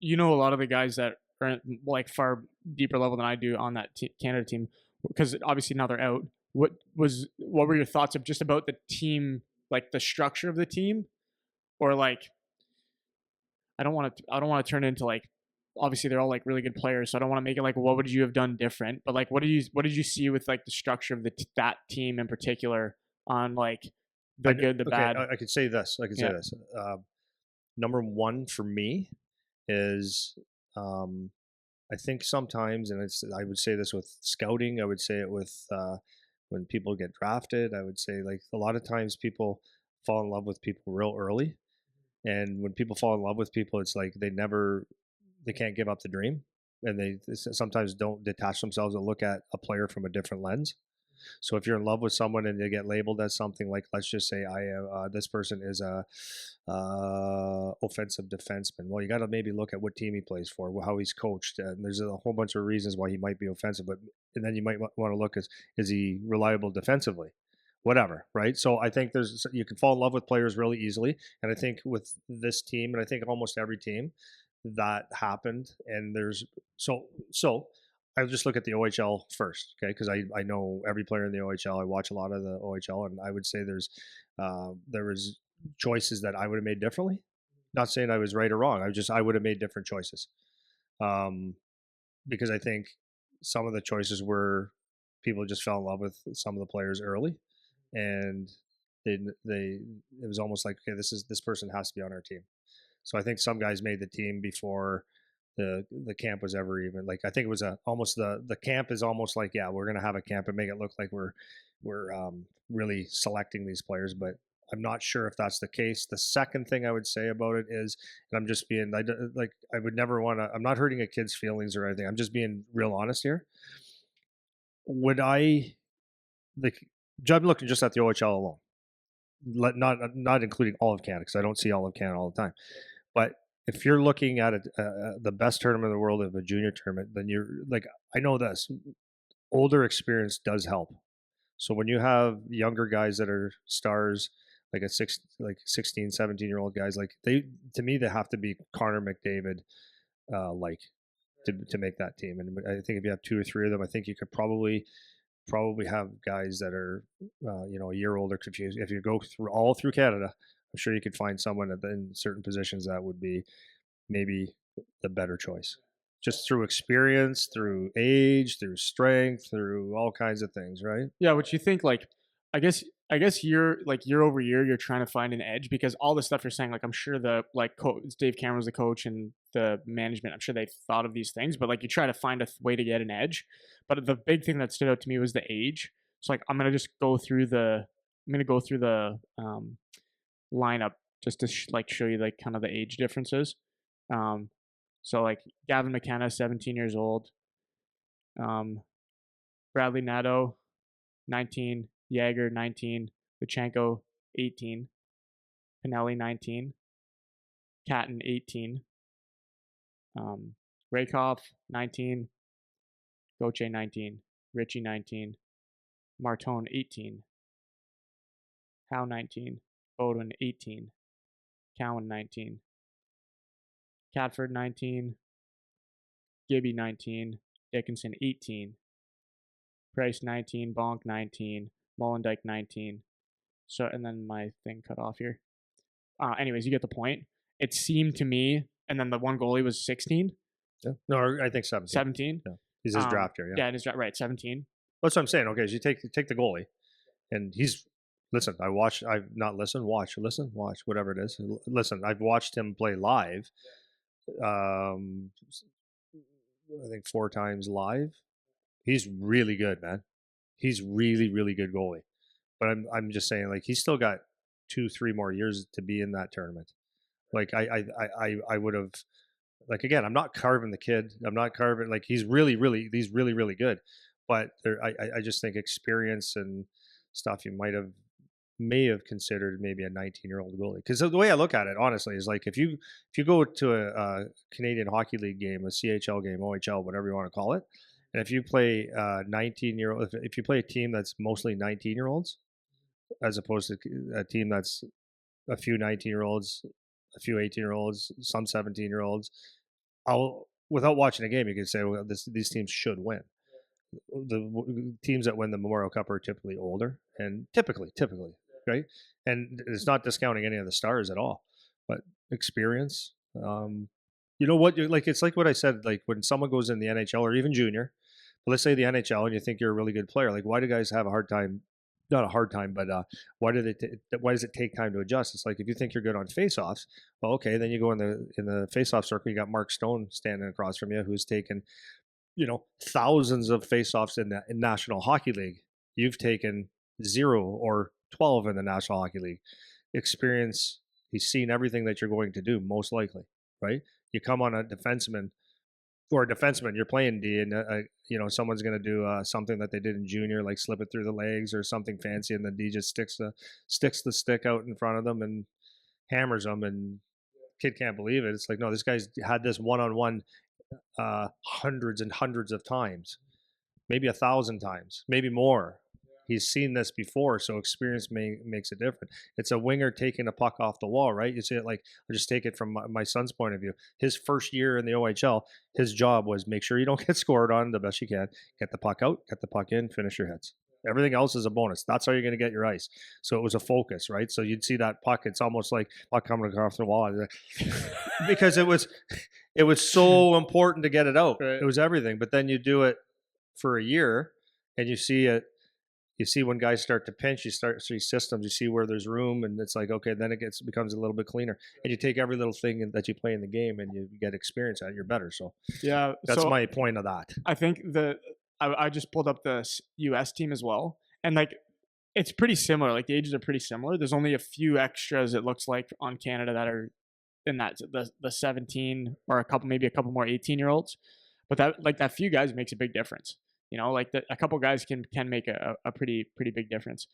you know a lot of the guys that are like far deeper level than I do on that Canada team because obviously now they're out. What were your thoughts of just about the team, like the structure of the team, or like I don't want to turn it into like obviously they're all like really good players, so I don't want to make it like what would you have done different, but like what did you see with like the structure of that team in particular on like the good, the Okay, bad? I could say this. I could say Yeah. this. Number one for me is I think sometimes, and I would say this with scouting. I would say it with when people get drafted. I would say like a lot of times people fall in love with people real early, and when people fall in love with people, it's like they can't give up the dream, and they sometimes don't detach themselves and look at a player from a different lens. So if you're in love with someone and they get labeled as something like, let's just say, I am this person is a offensive defenseman. Well, you got to maybe look at what team he plays for, how he's coached, and there's a whole bunch of reasons why he might be offensive. But and then you might want to look as is he reliable defensively, whatever, right? So I think there's you can fall in love with players really easily, and I think with this team, and I think almost every team that happened, and there's so I'll just look at the OHL first, okay? Because I know every player in the OHL. I watch a lot of the OHL, and I would say there was choices that I would have made differently. Not saying I was right or wrong. I would have made different choices, um, because I think some of the choices were people just fell in love with some of the players early, and they it was almost like, okay, this person has to be on our team. So I think some guys made the team before the camp was ever even like. I think it was almost the camp is almost like, yeah, we're gonna have a camp and make it look like we're really selecting these players, but I'm not sure if that's the case. The second thing I would say about it is, and I'm just being like I would never want to. I'm not hurting a kid's feelings or anything. I'm just being real honest here. Would I like? I'm looking just at the OHL alone, not including all of Canada because I don't see all of Canada all the time. But if you're looking at it, the best tournament in the world of a junior tournament, then you're like, I know this older experience does help. So when you have younger guys that are stars, like like 16, 17-year-old guys, like to me, they have to be Connor McDavid, like to make that team. And I think if you have two or three of them, I think you could probably have guys that are, a year older. If you go through all through Canada, I'm sure you could find someone in certain positions that would be maybe the better choice, just through experience, through age, through strength, through all kinds of things, right? Yeah, what you think like I guess you're like year over year you're trying to find an edge because all the stuff you're saying like I'm sure the like Dave Cameron's the coach and the management I'm sure they thought of these things but like you try to find a way to get an edge. But the big thing that stood out to me was the age. So like I'm going to go through the lineup just to like show you like kind of the age differences. Um so like Gavin McKenna 17 years old. Um Bradley Nadeau 19, Yager 19, Luchenko 18, Pinelli 19, Catton 18, um, Rakoff 19, Goche 19, Ritchie 19, Martone 18, Howe 19, Bowden 18, Cowan 19, Catford 19, Gibby 19, Dickinson 18, Price 19, Bonk 19, Mollendijk 19. So and then my thing cut off here. Anyways, you get the point. It seemed to me, and then the one goalie was 16, Yeah. No, I think 17. 17. Yeah, he's his draft year. Yeah, Yeah, it is right, 17. that's what I'm saying. Okay, so you take the goalie, and he's listen. I watched. I've not listened. Watch. Listen. Watch. Whatever it is. Listen. I've watched him play live. Um, I think 4 times live. He's really good, man. He's really good goalie. But I'm just saying, like, he's still got 2 3 more years to be in that tournament. Like I would have, like, again, I'm not carving the kid. I'm not carving, like, he's really good. But I just think experience and stuff you may have considered maybe a 19-year-old goalie. Because the way I look at it, honestly, is like if you go to a Canadian Hockey League game, a CHL game, OHL, whatever you want to call it, and if you play 19-year-old, if you play a team that's mostly 19-year-olds, as opposed to a team that's a few 19-year-olds, a few 18-year-olds, some 17-year-olds, I'll without watching a game, you can say, well, these teams should win. Teams that win the Memorial Cup are typically older, and typically, right? And it's not discounting any of the stars at all, but experience. You know what? You're like it's like what I said. Like when someone goes in the NHL or even junior, but let's say the NHL, and you think you're a really good player. Like why do guys have a hard time? Not a hard time, but why does it take time to adjust? It's like if you think you're good on faceoffs, well, okay, then you go in the faceoff circle. You got Mark Stone standing across from you, who's taken thousands of faceoffs in National Hockey League. You've taken 0 or 12 in the National Hockey League. Experience, he's seen everything that you're going to do, most likely, right? You come on a defenseman or a defenseman, you're playing D, and someone's going to do something that they did in junior, like slip it through the legs or something fancy, and the D just sticks the stick out in front of them and hammers them, and kid can't believe it. It's like, no, this guy's had this one-on-one hundreds and hundreds of times, maybe 1,000 times, maybe more. He's seen this before, so experience makes it different. It's a winger taking a puck off the wall, right? You see it like, I'll just take it from my son's point of view. His first year in the OHL, his job was make sure you don't get scored on the best you can, get the puck out, get the puck in, finish your hits. Everything else is a bonus. That's how you're going to get your ice. So it was a focus, right? So you'd see that puck. It's almost like puck coming across the wall because it was so important to get it out. Right. It was everything. But then you do it for a year, and you see it. You see when guys start to pinch, you start to see systems. You see where there's room, and it's like, okay, then becomes a little bit cleaner. And you take every little thing that you play in the game, and you get experience at it. You're better. So Yeah. that's So my point of that. I think I just pulled up the U.S. team as well, and like it's pretty similar. Like the ages are pretty similar. There's only a few extras it looks like on Canada that are in the 17 or maybe a couple more 18-year-olds. But that few guys makes a big difference. Like a couple guys can make a pretty big difference.